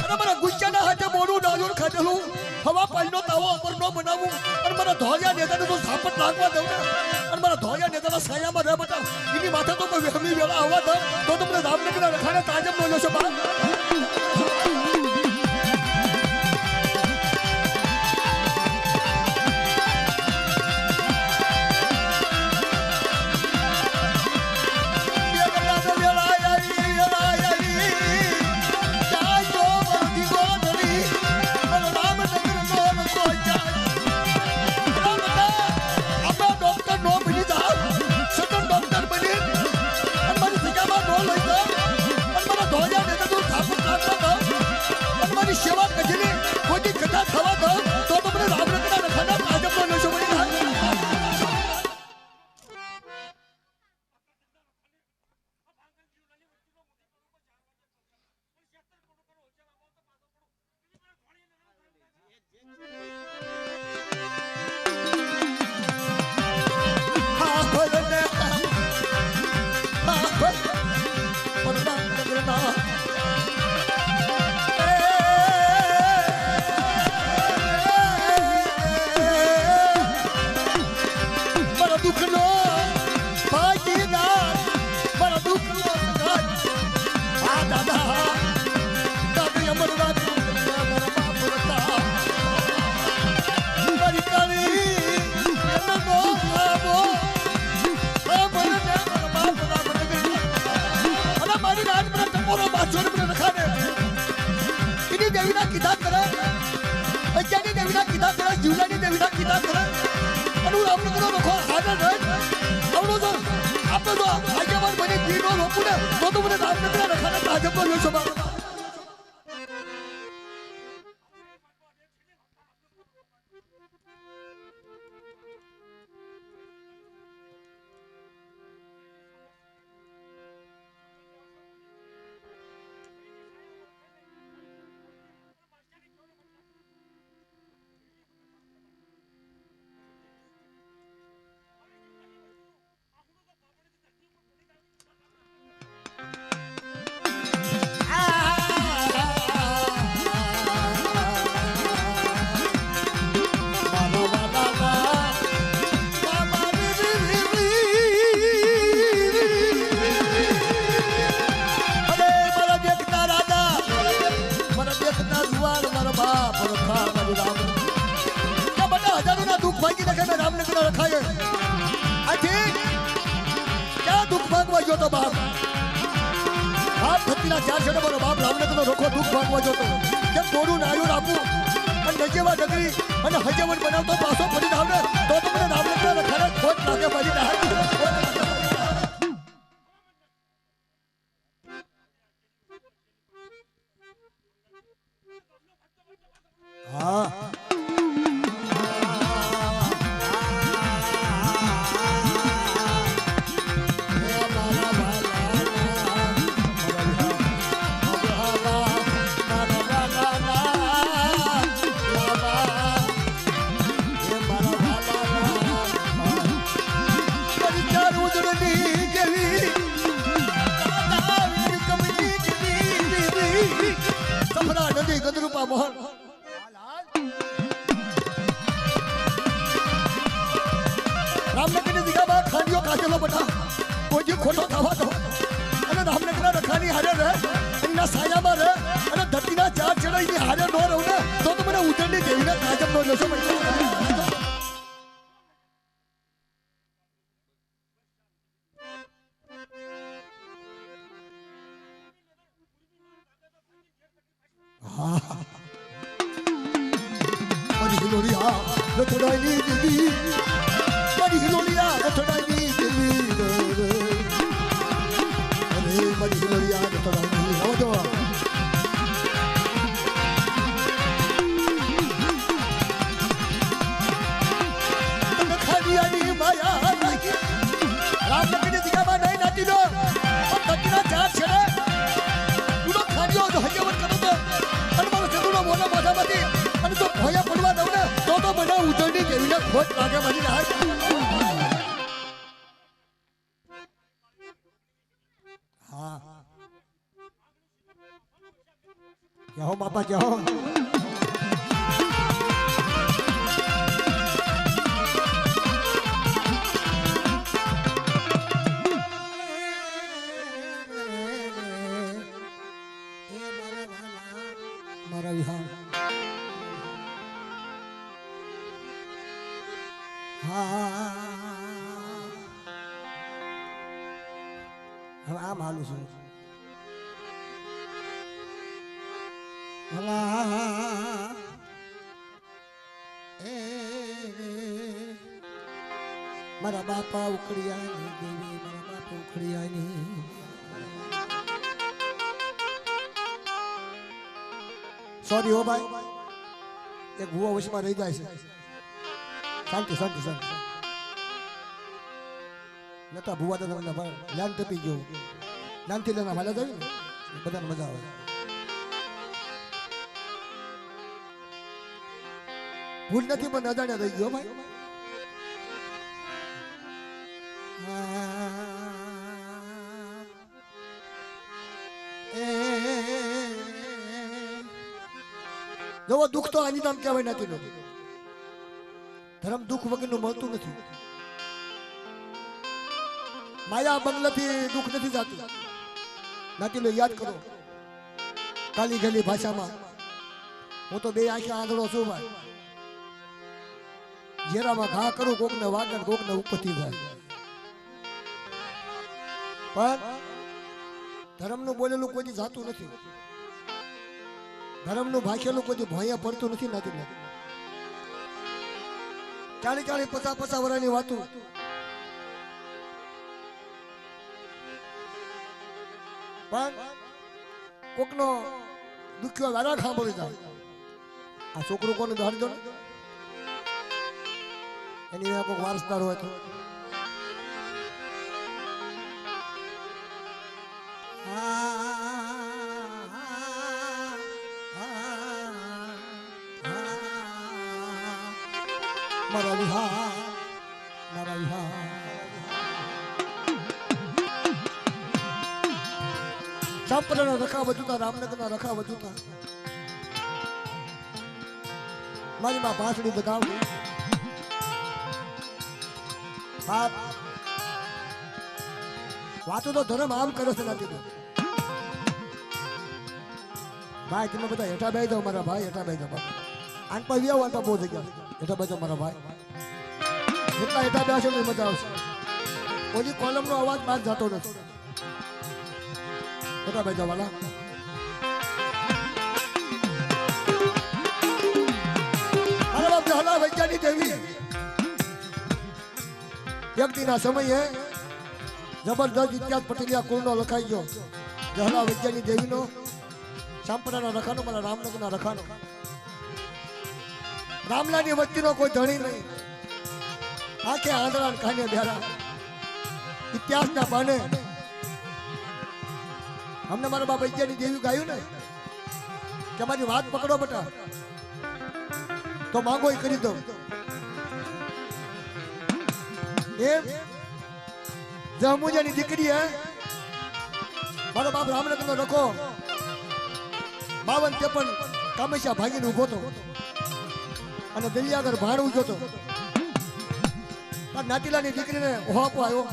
અને મારા ગુસ્સાના હાથે મોડું ડાળું ખાધેલું હવા પાણીનો તાવો અમર ન બનાવું અને મારા ધોળિયા નેતાને તો ઝાપટ લાગવા દઉં ને અને મારા ધોળિયા નેતાના સાયામાં રહે બતા એની માથે તો કોઈ વહેમી વેળા આવવા દઉં તો તમને રામનગરના રખાને તાજબ નો લેશો બા સેવા કજને કોઈ કથા થવા દો તો તમને રામનગરના રખાના તાજબનો લેશો મળી જીવલાની દેવીના કીધા કરે અને રામનગરનો રખો હાજર રહે આવડો તો આપણે તો ભાગ્યવાન બની પીનો રોપું ને તો મને રામનગરના રખાના તાજબનો લેશો બા તો બાપ ધરતીના ચાર છેડે મારો બાપ રામનગરનો રોખો દુઃખ ભાગવા જોતો કેમ થોડું નાયું રાખવું અને નજેવા ડગરી અને હજવન બનાવતો પાછો પડી જાવ ને તો મને રામનગરના રખાને ખોટ લાગે મારી હા ગદરૂપા મોહન રામનગરની દિગામાં ખાંડીઓ કાચેલો બટા કોઈ ખોટો થવા દો અને રામનગરના રખાની હારે રહે એના સાયામાં રહે અને ધરતીના ચાર ચડાઈની હારે ન રહું ને તો મને ઉજળની દેવીને તાજબ નો લેશો Mari Gloria, the Todani Devi. Mari Gloria, the Todani Devi. Mari Gloria, the Todani Devi. ખોટ લાગે મારી રાહ હા જાઓ બાપા જાઓ મારા વિહાર હા હવે આમ હાલું છું મારા બાપા ઉખડિયાની દેવી મારા બાપા ઉખડિયાની સોરી હો ભાઈ એક ભૂવા વશમાં રહી જાય છે શાંતિ શાંતિ શાંતિ નતા ભૂવા તો તમને લાન ટપી ગયો લાનથી લેના ભાલા જાય ને બધાને મજા આવે ભૂલ નથી પણ અજાણ્યા રહી ગયો ભાઈ જો દુઃખ તો આની નામ કહેવાય નથી ધર્મ દુઃખ વગરનું મળતું નથી માયા બંગલાથી દુઃખ નથી જાતું નાતી લો યાદ કરો કાલી ગલી ભાષામાં હું તો બે આંખે આંધળો છું ભાઈ જેરામાં ઘા કરું કોકને વાગણ કોકને ઉપથી જાય પણ ધર્મનું બોલેલું કોઈ જાતું નથી ધર્મનું ભાષેલું કોઈ ભોંયા પડતું નથી નથી 40-50 વર્ષની વાતો પણ કોકનો દુખ્યો વારા ખાંભળી જાય આ છોકરું કોને ધારી દો એની કોઈ વારસદાર હોય તો મારા વિહાર મારા વિહાર ચાંપરાના રખા વધુતા રામનગરના રખા વધુતા મારી માં ભાસડી બગાવ બાપ વાતો તો ધર્મ આમ કરે છે નથી ભાઈ તમે બધા હેઠા બેસી જાઓ મારા ભાઈ હેઠા બેસી જાઓ આન પર વ્યાવ આન પર બહુ જગ્યા હેઠા બેસી જાઓ મારા ભાઈ જેટલા હેઠા બેસો ને મજા આવશે ઓલી કોલમનો અવાજ બહાર જતો નથી હેઠા બેસી જાઓ વાલા અરે બાપ જહલા વૈજ્ઞાનિક દેવી વ્યક્તિના સમયે જબરદસ્ત ઇતિહાસ પટેલિયા કુળનો લખાઈ ગયો જહલા વૈજ્ઞાનિક દેવીનો ચાંપરાના રખાનો મારા રામનગરના રખાનો રામલાની વચ્ચેનો કોઈ ધણી નહીં આખે આંધળા કાને બેરા ઇતિહાસના બાને અમને મારા બાપ વૈજ્ઞાનિક દેવી ગાયું ને કે મારી વાત પકડો બટા તો માંગો એ કરી દો એમ જમુજાની દીકરી હે મારો બાપ રામનગરનો રખો 52-53 કામેશા ભાગીને ઉભો હતો અને દરિયાગર ભાડું જોતો નાતીલાની દીકરીને ઓહાપો આવ્યો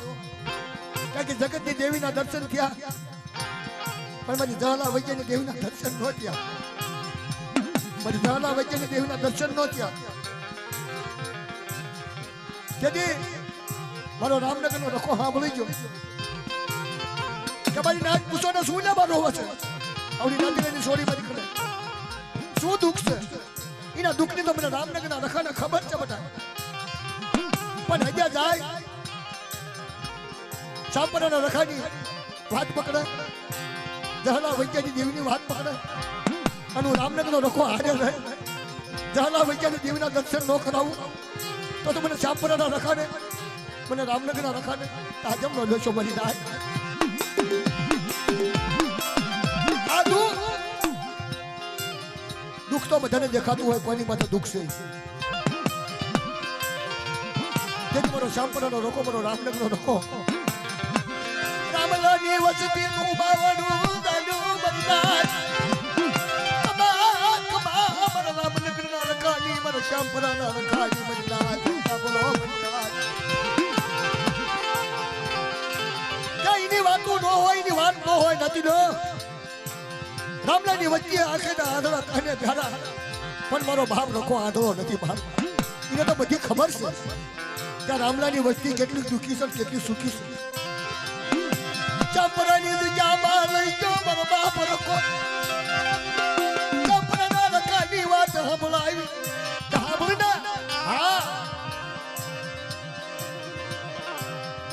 કારણ કે જગતની દેવીના દર્શન થયા પણ મારી જહલા વૈજ્ઞાનિક દેવીના દર્શન ન થયા મારી જહલા વૈજ્ઞાનિક દેવીના દર્શન ન થયા તેથી મારો રામનગરનો રખો સાંભળી ગયો કે મારી નાચ પૂછો ને શું ના મારો છે આવડી નાતીલાની સોરી મારી કરે શું દુઃખ છે એના દુઃખની તો મને રામનગરના રખાને ખબર છે બટા પણ હજા જાય ચાંપરાના રખાની વાત પકડે જહલા વૈજ્ઞાનિક દેવીની વાત પકડે અને હું રામનગરનો રખો હારે રહે જહલા વૈજ્ઞાનિક દેવીના દર્શન ન કરાવું તો મને ચાંપરાના રખાને મને રામનગરના રખાને તાજમનો લોચો મળી જાય આ દુઃખ તો બધાને દેખાતું હોય કોની માથે દુઃખ છે તેથી મારો ચાંપરાનો રખો મારો રામનગરનો રખો રામલાની વસતીનું બાવડું દાડું બંધાર શામપરાના રખાજી મંજનાથ બોલો મંજનાથ કઈની વાતો ન હોય ની વાત ન હોય નથી ન રામલાની વચ્ચે આખેના આંધળા કહીને ભ્યારા પણ મારો બાપ રખો આંધળો નથી બાપ એને તો બધી ખબર છે કે રામલાની વસ્તી કેટલી દુઃખી છે કેટલી સુખી છે ચાંપરાની જગ્યામાં લઈ ગયો મારો બાપ રખો ચાંપરાના રખાની વાત સંભળાવી સાંભળના હા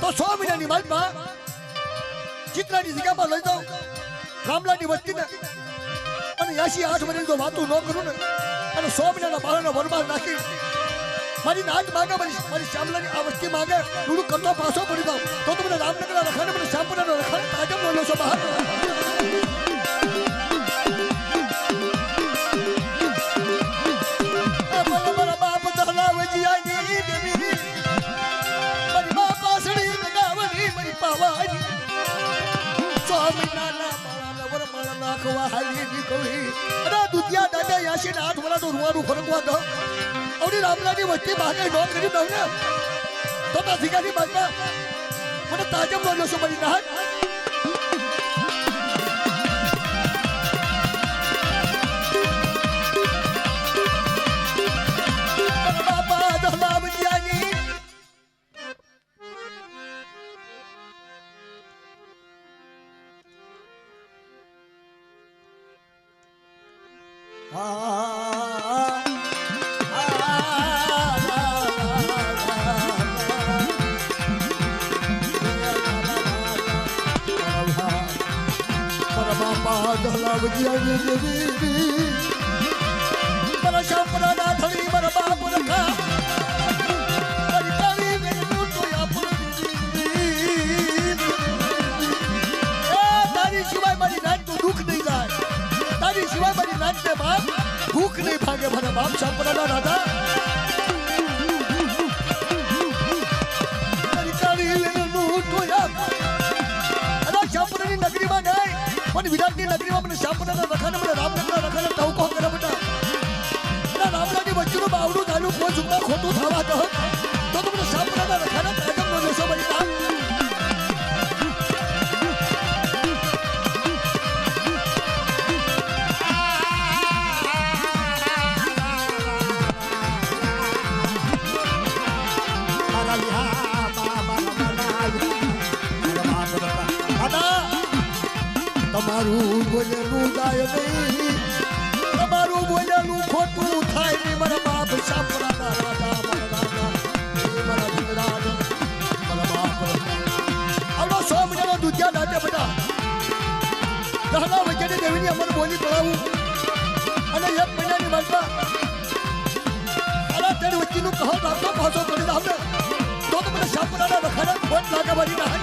તો 100 મહિનાની વાતમાં ચિત્રાની જગ્યામાં લઈ જાઉં રામલાની વસ્તીને અને 88 વર્ષની જો વાતો ન કરું ને અને 100 મહિનાના બાળાનો વરમાલ નાખી મારી નાચ માંગે મારી શ્યામલાની આ વસ્તી માંગે થોડું કરતો પાછો પડી જાઉં તો મને રામનગરના રખાને મને શ્યામપુરાનો રખાને તાજમ લો છો બહાર મારા બાપ દહલાવજી આની દેવી મારી મા પાસળી લગાવની મારી પાવાની 100 મહિનાના બાળાનો વરમાલ નાખવા હાલી નીકળી અને દુધિયા દાદા 88 વર્ષનો રૂવાનું ફરકવા દો औरी रामलानी वस्ती भागे नो करी दो ने तो अधिकारी बातમાં મને તાજમ લો છો બની ના બાપા દહલાવજીની મારા શામપરાના ધણી મારા બાપ રખા મારી કાળી વેલું તો તારી સિવાય મારી નાચનું દુઃખ નહીં જાય તારી સિવાય મારી નાચને બાપ ભૂખ નહીં ભાગે મારા બાપ શામપરાના રાધા મારી કાળી વેલું તો શામપરાની નગરીમાં નહીં પણ વિરાટની નગરીમાં મને શામપરાના રખાને મને રામનગરના રખાને ટવકો કરે બેટા ના રામલાની વચ્ચેનું બાવડું ચાલુ કોઈ જુગમાં ખોટું થવા દો તો મને શામપરાના રખાને તાજમ નો જોશો બેટા તમારું બોલેલું ગાય નહીં તમારું બોલેલું ખોટું થાય નહીં મારા બાપ શામપરાના રાધા મારા રાધા મારા ગુજરાત મારા બાપ આવડો 100 મહિનાનો દુધિયા દાદે બધા દહલા વચ્ચેની દેવીની અમર બોલી પડાવું અને 1 મહિનાની વાતમાં આલા તેર વચ્ચેનું કહો રાખો પાછો કરી દો અમને તો મને શામપરાના રખાના ખોટ લાગે મારી ના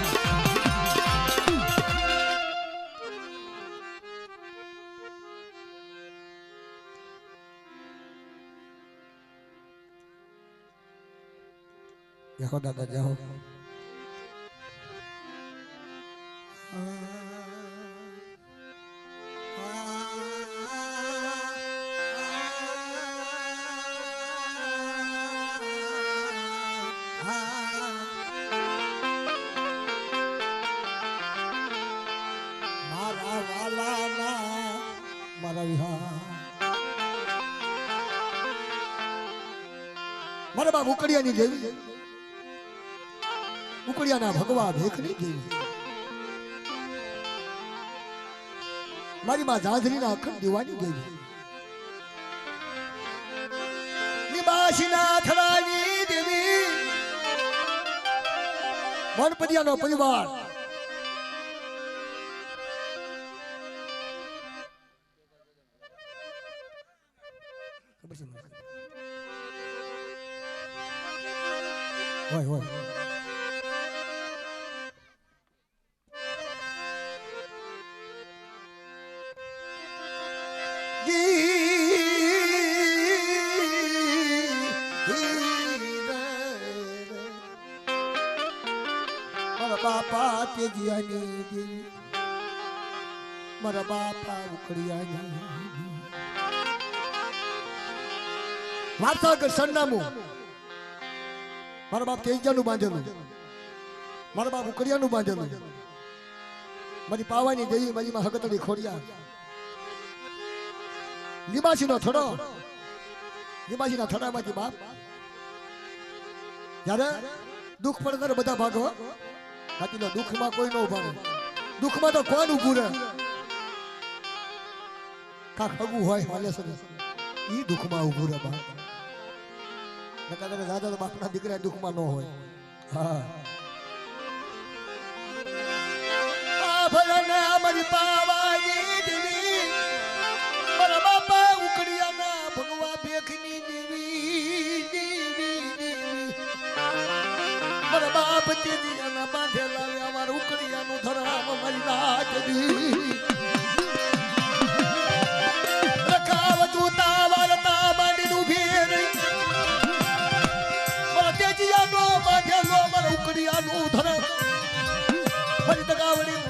जाओ दादा जाओ मारा वाला ना मारा विहार मारा बाबू कड़ियानी देवी उकड़ियाना भगवा भेखनी देवी मारी मां झांझरीना अखंड दीवानी देवी निबासीना थरानी देवी वनपदियानो परिवार होय होय बापा तेजियानी देवी मारा बापा उकड़ियानी વારસાગર સરનામું મારા બાપ તેજાનું બાંધેલું, મારા બાપ ઉકડિયાનું બાંધેલું, મારી પાવાની દેવી મારી માં હગતડી ખોડિયા, લીબાસીનો થડો, લીબાસીના થડામાંથી બાપ જ્યારે દુઃખ પડે ત્યારે બધા ભાગો, બાકી તો દુઃખમાં કોઈ ન ઉભા રહે, દુઃખમાં તો કોણ ઊભું રહે, કાક હગું હોય હાલે છે ઈ દુઃખમાં ઊભું રહે બાપ, નકા તમે દાદા તો બાપના દીકરા દુઃખમાં ન હોય. હા ભલે અમારી પાવાની દેવી મારા બાપા ઉકડિયાના ભગવા ભેખની દેવી દેવી દેવી મારા બાપ તેજી એના બાંધેલા અમારા ઉકડિયાનું ધરામ મારી નાચ દી રખાવ દૂતા વારતા બાંધી ઉભી રહી મારા તેજીયાનો બાંધેલો મારા ઉકડિયાનું ધરામ મારી તગાવડી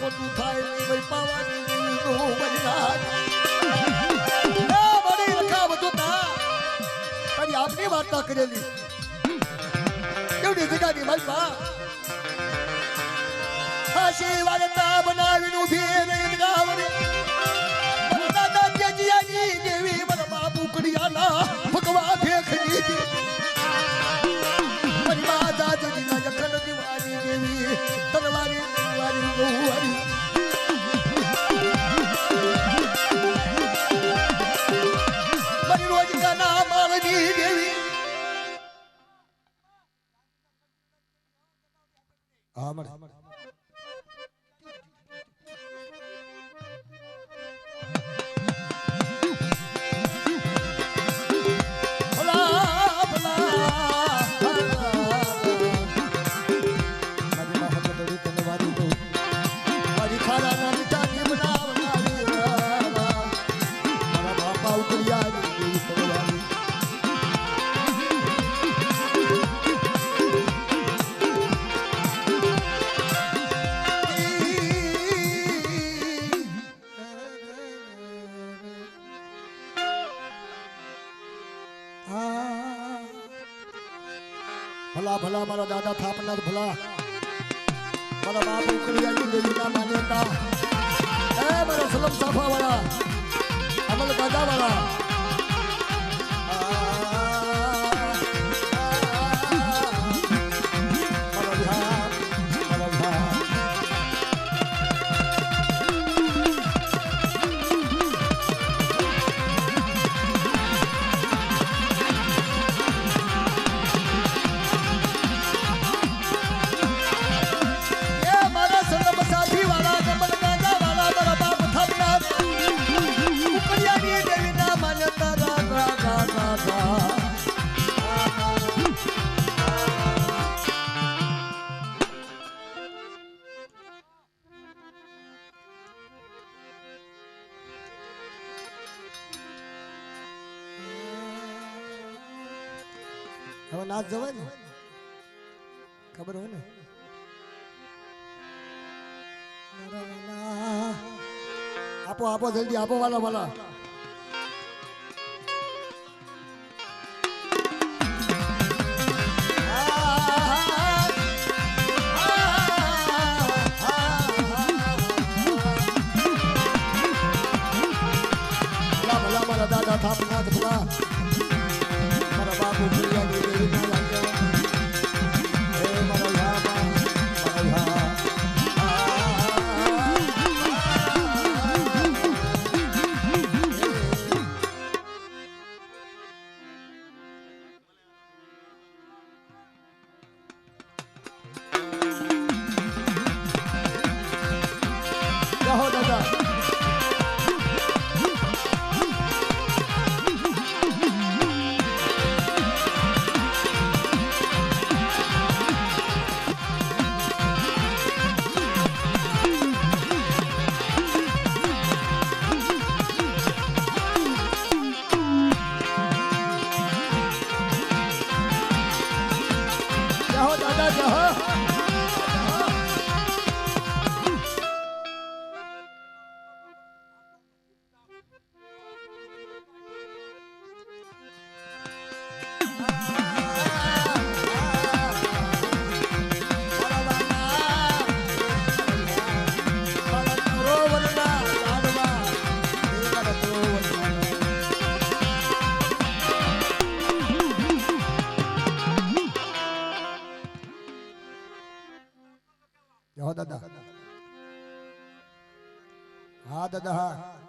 ખોટું થાય નહીં ભાઈ પાવાની નું બજનાજ મારી રખા બધું તારી આપની વાર્તા કરેલી કેવડી જગાની મારી બા હાશી વાર્તા બનાવીને ઉભી રહી ગાવડી મારા દાદા તેજીયાની દેવી મારા બાપુ કડિયાના ભગવા ભેખની મારી બા દાદાજીના જખન દીવાની દેવી તરવારી મારી રોજ કા નામ મારી દેવી ભલા ભલા મારા દાદા થાપના ભલા મારા બાપ ઉકડિયાની દેવીના માન્યતા એ મારા સલમ સાફા વાળા અમલ દાદા વાળા હવે નાચ જવાય ને ખબર હોય ને આપો આપો જલ્દી આપો વાલા વાલા મારા દાદા થાપના ભલા મારા બાપુ હા દાદા હા